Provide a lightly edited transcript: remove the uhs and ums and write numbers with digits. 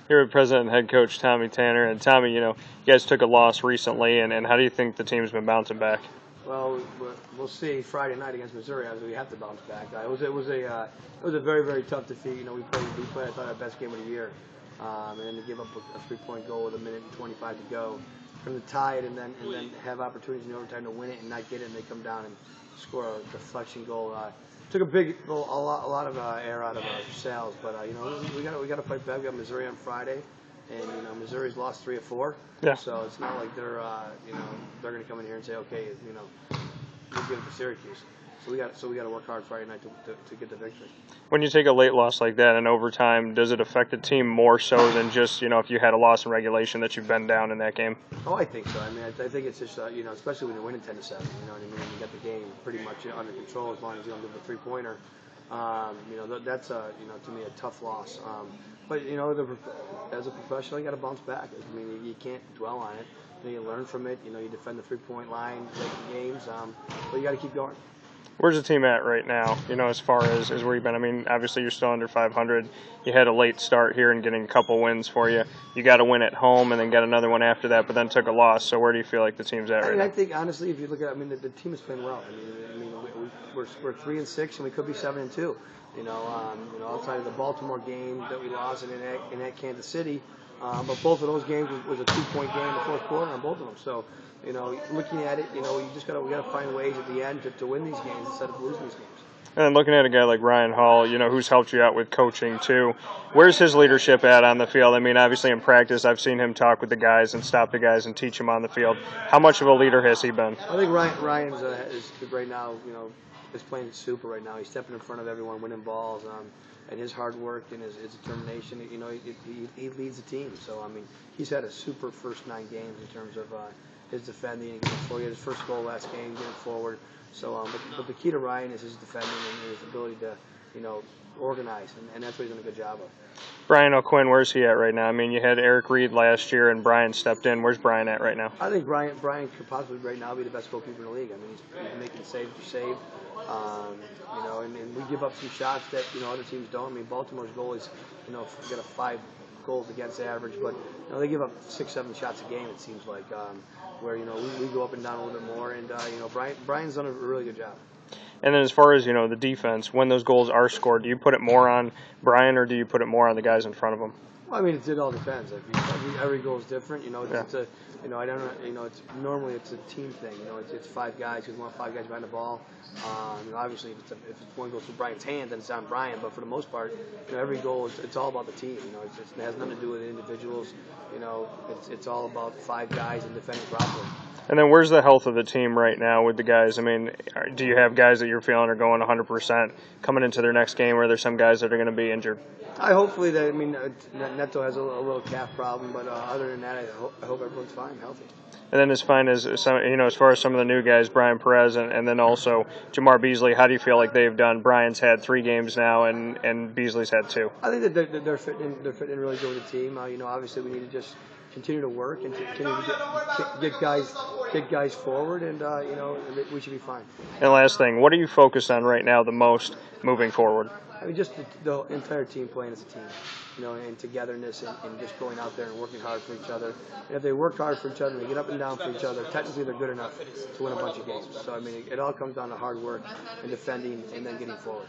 Here with President and Head Coach Tommy Tanner. And Tommy, you guys took a loss recently, and how do you think the team's been bouncing back? Well, we'll see Friday night against Missouri. We have to bounce back. It was a very, very tough defeat. We played I thought our best game of the year, and then to give up a 3-point goal with 1:25 to go, from the tie it and then have opportunities in overtime to win it and not get it, and they come down and score a deflection goal. Took a lot of air out of our sails, but we got to fight back. We got Missouri on Friday, and Missouri's lost 3 of 4. Yeah. So it's not like they're going to come in here and say, okay, we'll give it to Syracuse. So we got to work hard Friday night to get the victory. When you take a late loss like that in overtime, does it affect the team more so than just if you had a loss in regulation that you've been down in that game? Oh, I think so. I mean, I think it's just especially when you're winning 10-7. You know what I mean? You got the game pretty much under control as long as you don't give a 3-pointer. That's to me a tough loss. But as a professional, you got to bounce back. I mean, you can't dwell on it. You learn from it. You defend the 3-point line late in games. But you got to keep going. Where's the team at right now, as far as where you've been? I mean, obviously you're still under 500. You had a late start here and getting a couple wins for you. You got to win at home and then get another one after that, but then took a loss. So where do you feel like the team's at right now? I think, honestly, if you look at the team is playing well. We're 3-6 and we could be 7-2. Outside of the Baltimore game that we lost in at Kansas City, but both of those games was a 2-point game in the fourth quarter on both of them. So, looking at it, we got to find ways at the end to win these games instead of losing these games. And looking at a guy like Ryan Hall, who's helped you out with coaching too, where's his leadership at on the field? I mean, obviously in practice, I've seen him talk with the guys and stop the guys and teach them on the field. How much of a leader has he been? I think Ryan's is right now, is playing super right now. He's stepping in front of everyone, winning balls, and his hard work and his determination. He leads the team. So I mean, he's had a super first 9 games in terms of his defending and getting forward. He had his first goal last game, getting forward. So, but the key to Ryan is his defending and his ability to, organize, and that's what he's done a good job of. Brian O'Quinn, where's he at right now? I mean, you had Eric Reed last year, and Brian stepped in. Where's Brian at right now? I think Brian could possibly right now be the best goalkeeper in the league. I mean, he's making save for save. And we give up some shots that other teams don't. I mean, Baltimore's goal is got a 5 goals against average, but they give up 6-7 shots a game. It seems like where we go up and down a little bit more, and Brian's done a really good job. And then as far as the defense, when those goals are scored, do you put it more on Brian or do you put it more on the guys in front of him? Well, I mean, it all depends. Every goal is different. I don't know. It's normally it's a team thing. It's 5 guys. You want 5 guys behind the ball. Obviously, if it's one goes through Brian's hand, then it's on Brian. But for the most part, every goal it's all about the team. It has nothing to do with individuals. It's all about 5 guys and defending properly. And then where's the health of the team right now with the guys? I mean, do you have guys that you're feeling are going 100% coming into their next game, or are there some guys that are going to be injured? Hopefully Neto has a little calf problem, but other than that, I hope everyone's fine, healthy. And then as fine as some, as far as some of the new guys, Brian Perez and then also Jamar Beasley, how do you feel like they've done? Brian's had 3 games now, and Beasley's had 2. I think that they're fitting in really good with the team. Obviously we need to just continue to work and continue to get guys forward, and we should be fine. And last thing, what are you focused on right now the most moving forward? I mean, just the entire team playing as a team, and togetherness and just going out there and working hard for each other. And if they work hard for each other and they get up and down for each other, technically they're good enough to win a bunch of games. So, I mean, it all comes down to hard work and defending and then getting forward.